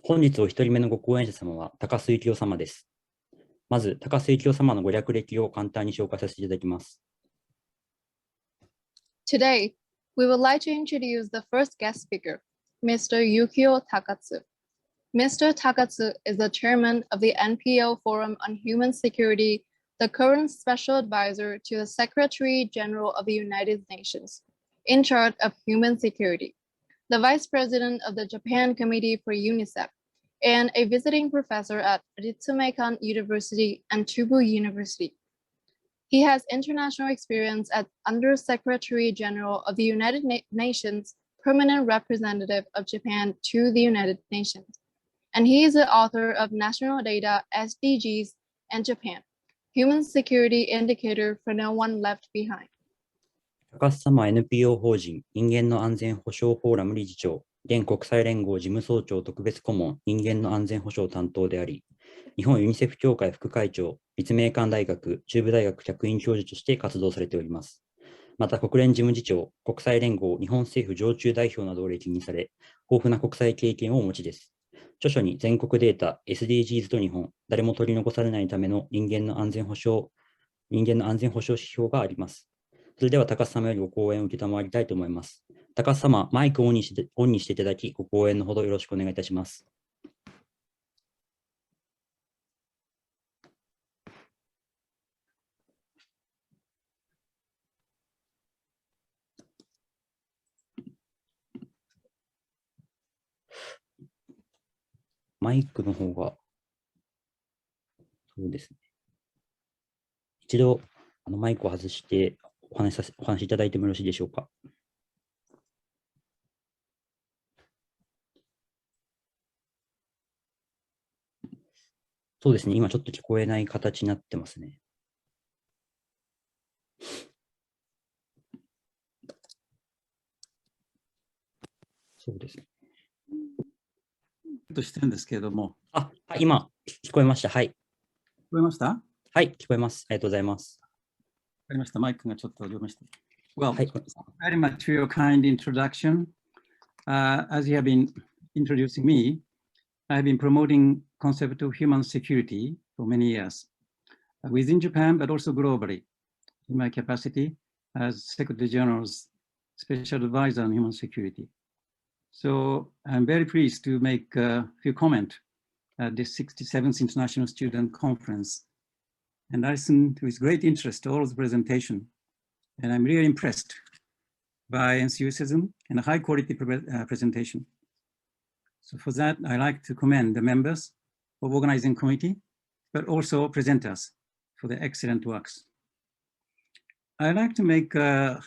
本日お一人目のご講演者様は高須幸雄様です。まず、高須幸雄様のご略歴を簡単に紹介させていただきます。Today, we would like to introduce the first guest speaker, Mr. Yukio Takasu. Mr. Takasu is the chairman of the NPO Forum on Human Security, the current special advisor to the Secretary General of the United Nations, in charge of human security, the vice president of the Japan Committee for UNICEF, and a visiting professor at Ritsumeikan University and Chubu University. He has international experience as Under-Secretary General of the United Nations, Permanent Representative of Japan to the United Nations. And he is the author of National Data, SDGs, and Japan, Human Security Indicator for No One Left Behind. 高須様 NPO 法人人間の安全保障フォーラム理事長、現国際連合事務総長特別顧問人間の安全保障担当であり、日本ユニセフ協会副会長、立命館大学、中部大学客員教授として活動されております。また、国連事務次長、国際連合日本政府常駐代表などを歴任され、豊富な国際経験をお持ちです。著書に全国データ、SDGs と日本、誰も取り残されないための人間の安全保障指標があります。それでは高須様よりご講演を承りたいと思います。高須様、マイクをオンにしていただき、ご講演のほどよろしくお願いいたします。マイクの方が、そうですね。一度、マイクを外してお話しいただいてもよろしいでしょうか。そうですね。今ちょっと聞こえない形になってますね。そうですね。としてるんですけれども。今、聞こえました。はい。聞こえました？はい、聞こえます。ありがとうございます。わかりました。マイクがちょっと出ました。Well, はい。very much for your kind introduction. As you have been introducing me, I have been promoting concept of human security for many years, within Japan, but also globally, in my capacity as Secretary General's Special Advisor on Human Security. So I'm very pleased to make a few comments at this 67th International Student Conference. And I listened with great interest to all of the presentation. And I'm really impressed by enthusiasm and a high quality presentation. So for that, I like to commend the members of organizing committee, but also presenters for the excellent works. I'd like to make the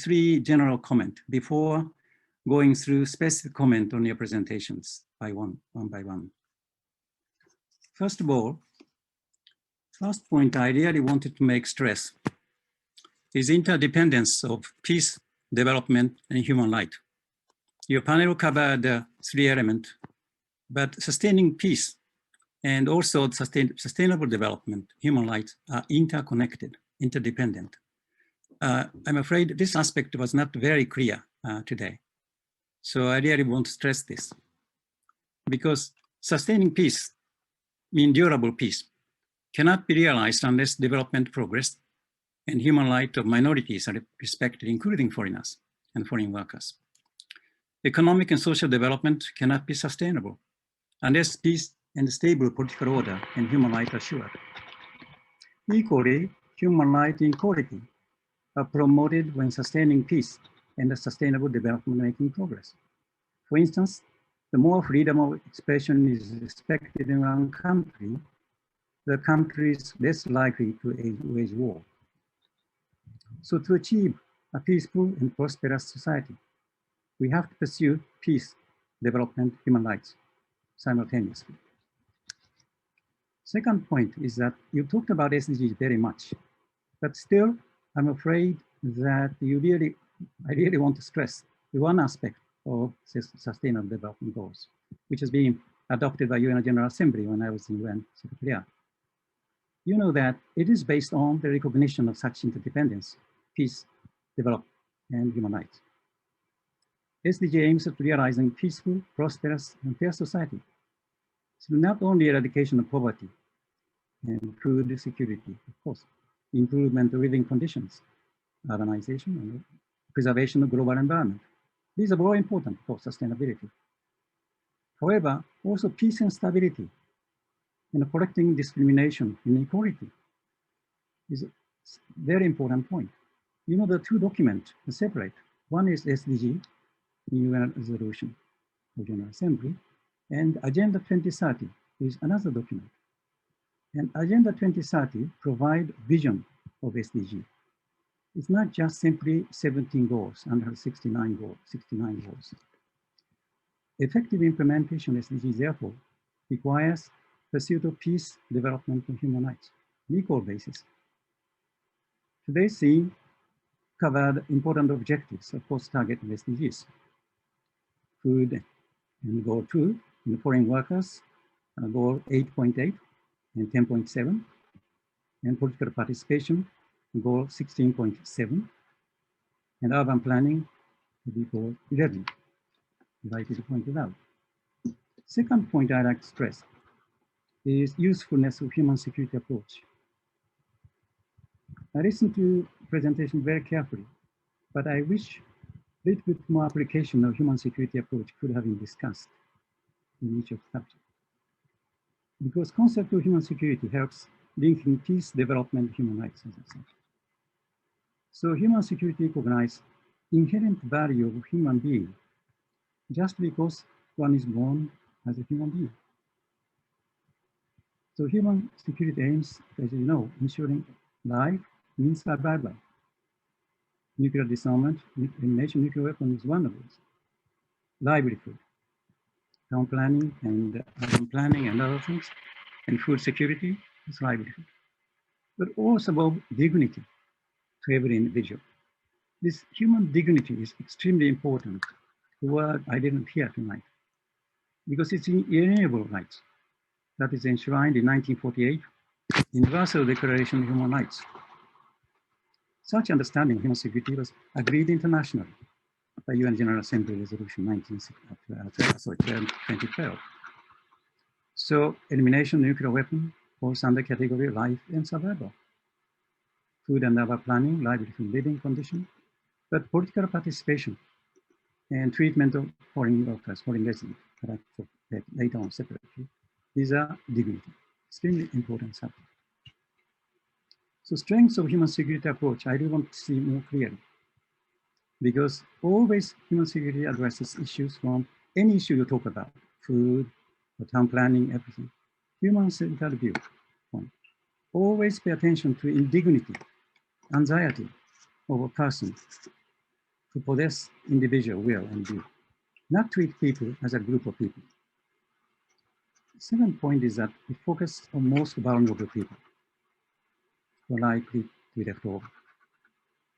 three general comments before going through specific comment on your presentations one by one. First of all, first point I really wanted to make stress is interdependence of peace, development, and human rights. Your panel covered the three elements, but sustaining peace and also sustainable development, human rights are interconnected, interdependent. I'm afraid this aspect was not very clear today. So I really want to stress this, because sustaining peace, mean durable peace, cannot be realized unless development progress and human rights of minorities are respected, including foreigners and foreign workers. Economic and social development cannot be sustainable unless peace and stable political order and human rights are assured. Equally, human rights inequality are promoted when sustaining peace and the sustainable development making progress. For instance, the more freedom of expression is respected in one country, the country is less likely to wage war. So to achieve a peaceful and prosperous society, we have to pursue peace, development, human rights simultaneously. Second point is that you talked about SDGs very much, but still, I'm afraid that I really want to stress the one aspect of Sustainable Development Goals, which has been adopted by UN General Assembly when I was in UN Secretariat. You know that it is based on the recognition of such interdependence, peace, development, and human rights. SDG aims at realizing peaceful, prosperous, and fair society So not only eradication of poverty and food security, of course, improvement of living conditions, urbanization, and preservation of global environment. These are very important for sustainability. However, also peace and stability and correcting discrimination and inequality is a very important point. You know, the two documents are separate. One is SDG, UN Resolution of General Assembly, and Agenda 2030 is another document. And Agenda 2030 provide vision of SDG. It's not just simply 17 goals under 69 goals. Effective implementation of SDG, therefore, requires pursuit of peace, development, and human rights on equal basis. Today's theme covered important objectives, of course, target of SDGs. Food and goal 2, in foreign workers, goal 8.8 and 10.7, and political participation, goal 16.7, and urban planning, goal 11, like it pointed out. Second point I'd like to stress is usefulness of human security approach. I listened to the presentation very carefully, but I wish a little bit more application of human security approach could have been discussed in each of the subjects. Because concept of human security helps linking peace, development, human rights, as I said. So human security recognizes inherent value of human being just because one is born as a human being. So human security aims, as you know, ensuring life means survival. Nuclear disarmament, elimination nuclear weapons is one of those. Livelihood, town planning and urban planning and other things, and food security is livelihood. But also about dignity to every individual. This human dignity is extremely important, the word I didn't hear tonight, because it's an inalienable right that is enshrined in 1948 Universal Declaration of Human Rights. Such understanding of human security was agreed internationally by UN General Assembly Resolution 2012. So elimination of nuclear weapon falls under category life and survival. Food and urban planning, livelihood, living condition, but political participation and treatment of foreign workers, foreign residents, later on separately. These are dignity, extremely important subject. So strengths of human security approach, I do want to see more clearly, because always human security addresses issues from any issue you talk about, food, or town planning, everything. Human-centered view. Always pay attention to indignity, anxiety of a person to possess individual will and do, not treat people as a group of people. Second point is that we focus on most vulnerable people who are likely to be left over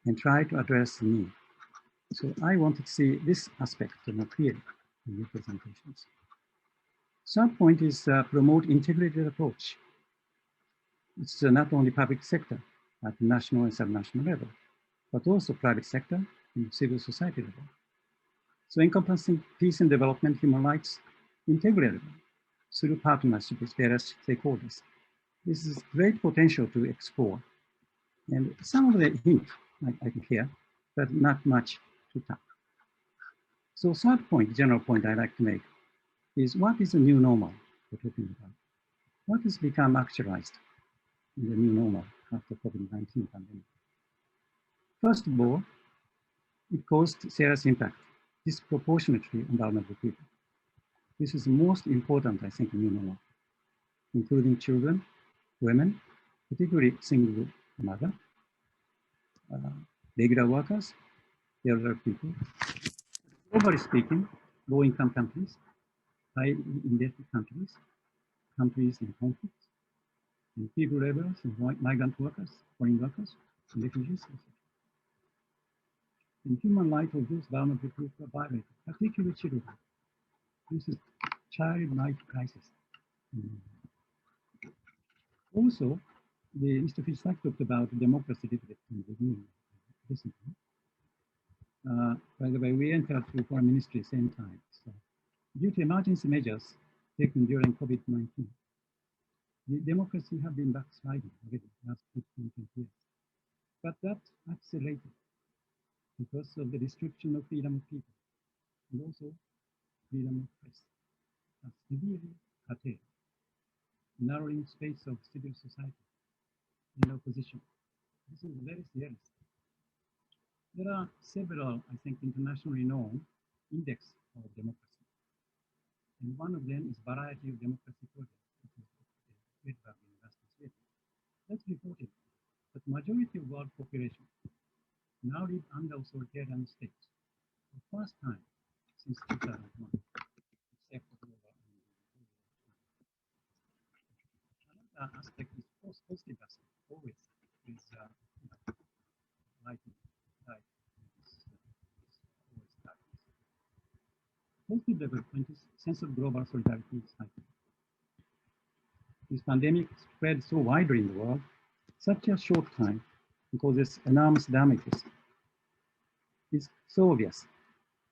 and try to address the need. So I wanted to see this aspect more clearly in your presentations. Third point is promote integrated approach. It's not only public sector at national and subnational level, but also private sector and civil society level. So encompassing peace and development, human rights, integrated through partnership with various stakeholders. This is great potential to explore. And some of the hint I can hear, but not much to tap. So third point, general point I'd like to make is what is the new normal we're talking about? What has become actualized in the new normal after COVID-19 pandemic? First of all, it caused serious impact disproportionately on vulnerable people. This is the most important, I think, new normal, including children, women, particularly single mother, regular workers, elderly people. Globally speaking, low-income countries, high-indebted countries, countries in conflict, and people laborers, and migrant workers, foreign workers, and refugees. And human rights of those vulnerable groups are violated, particularly children. This is child rights crisis. Also, Mr. Fishsack talked about democracy deficit in the beginning recently. By the way, we entered the foreign ministry at the same time. So, due to emergency measures, taken during COVID-19. The democracy have been backsliding already last 15, 20 years. But that accelerated because of the restriction of freedom of people and also freedom of press are severely curtailed, narrowing space of civil society and opposition. This is very serious. There are several, I think, internationally known index of democracy. And one of them is Variety of Democracy Project, which is Edinburgh University, Sweden. That's reported that majority of world population now live under authoritarian states for the first time since 2001, except for global. Another aspect is positive aspect, always is lighting. Positive development is sense of global solidarity is heightened. This pandemic spread so widely in the world, such a short time causes enormous damages. It's so obvious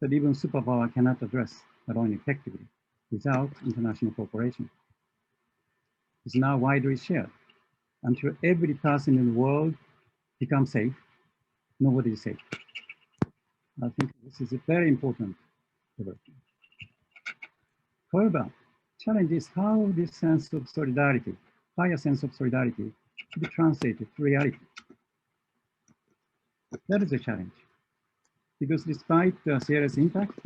that even superpower cannot address alone effectively without international cooperation. It's now widely shared. Until every person in the world becomes safe, nobody is safe. I think this is a very important development. However, challenge is how this sense of solidarity, higher sense of solidarity, should be translated to reality. That is a challenge, because despite the serious impact,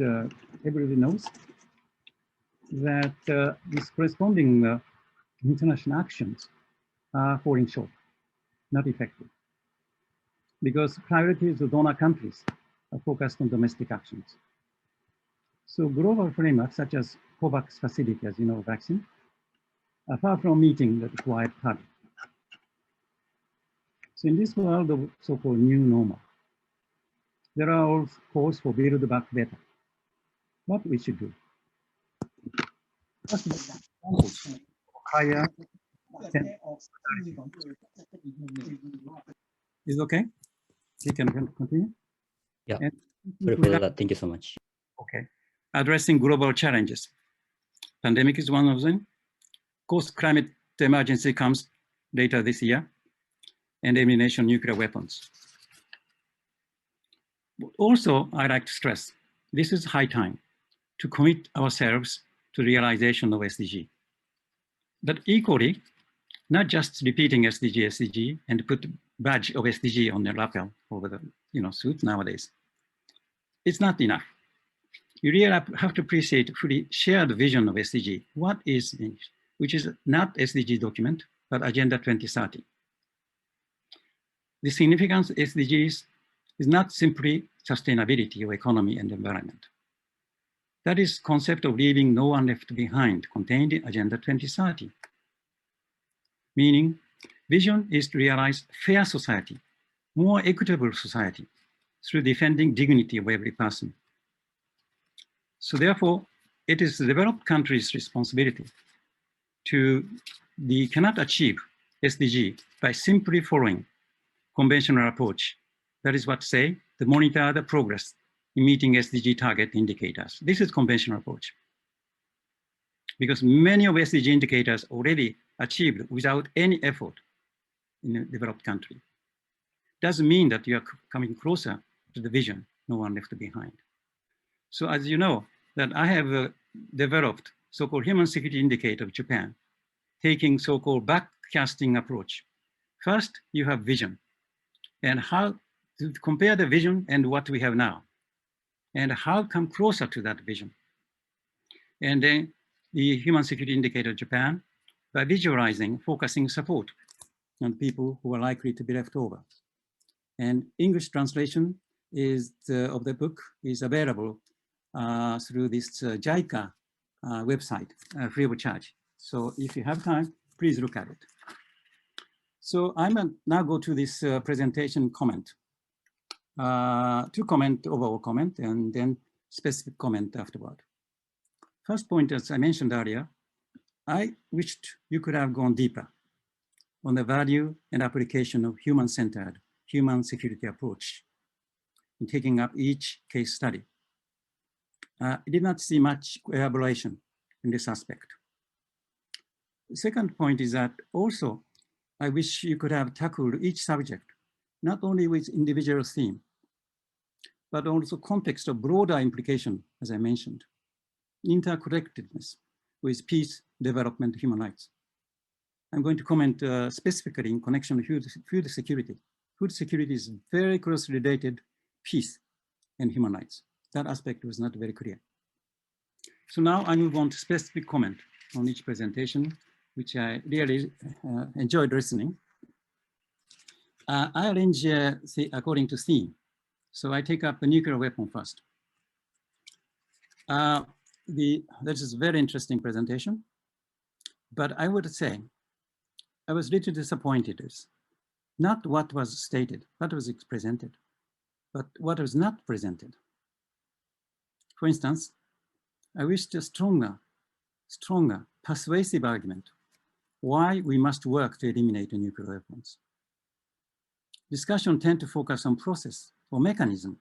everybody knows that these corresponding international actions are falling short, not effective, because priorities of donor countries are focused on domestic actions. So global frameworks such as COVAX facility, as you know, vaccine, are far from meeting the required target. So in this world of so-called new normal, there are all calls for build back better. What we should do? First, higher. Is okay? You can continue? Yeah, sorry for that. Thank you so much. Okay. Addressing global challenges. Pandemic is one of them. Of course, climate emergency comes later this year, and elimination of nuclear weapons. Also, I like to stress, this is high time to commit ourselves to realization of SDG. But equally, not just repeating SDG, and put badge of SDG on the lapel over the suit nowadays. It's not enough. You really have to appreciate fully shared vision of SDG. What is finished, which is not SDG document, but Agenda 2030. The significance of SDGs is not simply sustainability of economy and environment. That is concept of leaving no one left behind contained in Agenda 2030. Meaning, vision is to realize fair society, more equitable society through defending dignity of every person. So therefore, it is the developed countries' responsibility cannot achieve SDG by simply following conventional approach. That is what say, to monitor the progress in meeting SDG target indicators. This is conventional approach. Because many of SDG indicators already achieved without any effort in a developed country. Doesn't mean that you are coming closer to the vision, no one left behind. So as you know, that I have developed so-called human security indicator of Japan, taking so-called backcasting approach. First, you have vision, and how to compare the vision and what we have now, and how come closer to that vision. And then the human security indicator of Japan, by visualizing, focusing support on people who are likely to be left over. And English translation of the book is available through this JICA website, free of charge. So if you have time, please look at it. So I'm now go to this presentation comment. To comment, overall comment, and then specific comment afterward. First point, as I mentioned earlier, I wished you could have gone deeper on the value and application of human-centered, human security approach in taking up each case study. I did not see much elaboration in this aspect. second point is that also, I wish you could have tackled each subject, not only with individual theme, but also context of broader implication, as I mentioned, interconnectedness with peace, development, human rights. I'm going to comment specifically in connection with food security. Food security is very closely related peace and human rights. That aspect was not very clear. So now I move on to specific comment on each presentation, which I really enjoyed listening. I arrange according to theme. So I take up a nuclear weapon first. This is a very interesting presentation, but I would say I was little disappointed is not what was stated, what was presented, but what was not presented. For instance, I wished a stronger, persuasive argument why we must work to eliminate the nuclear weapons. Discussion tend to focus on process or mechanism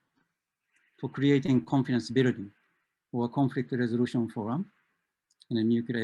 for creating confidence building or conflict resolution forum in a nuclear event.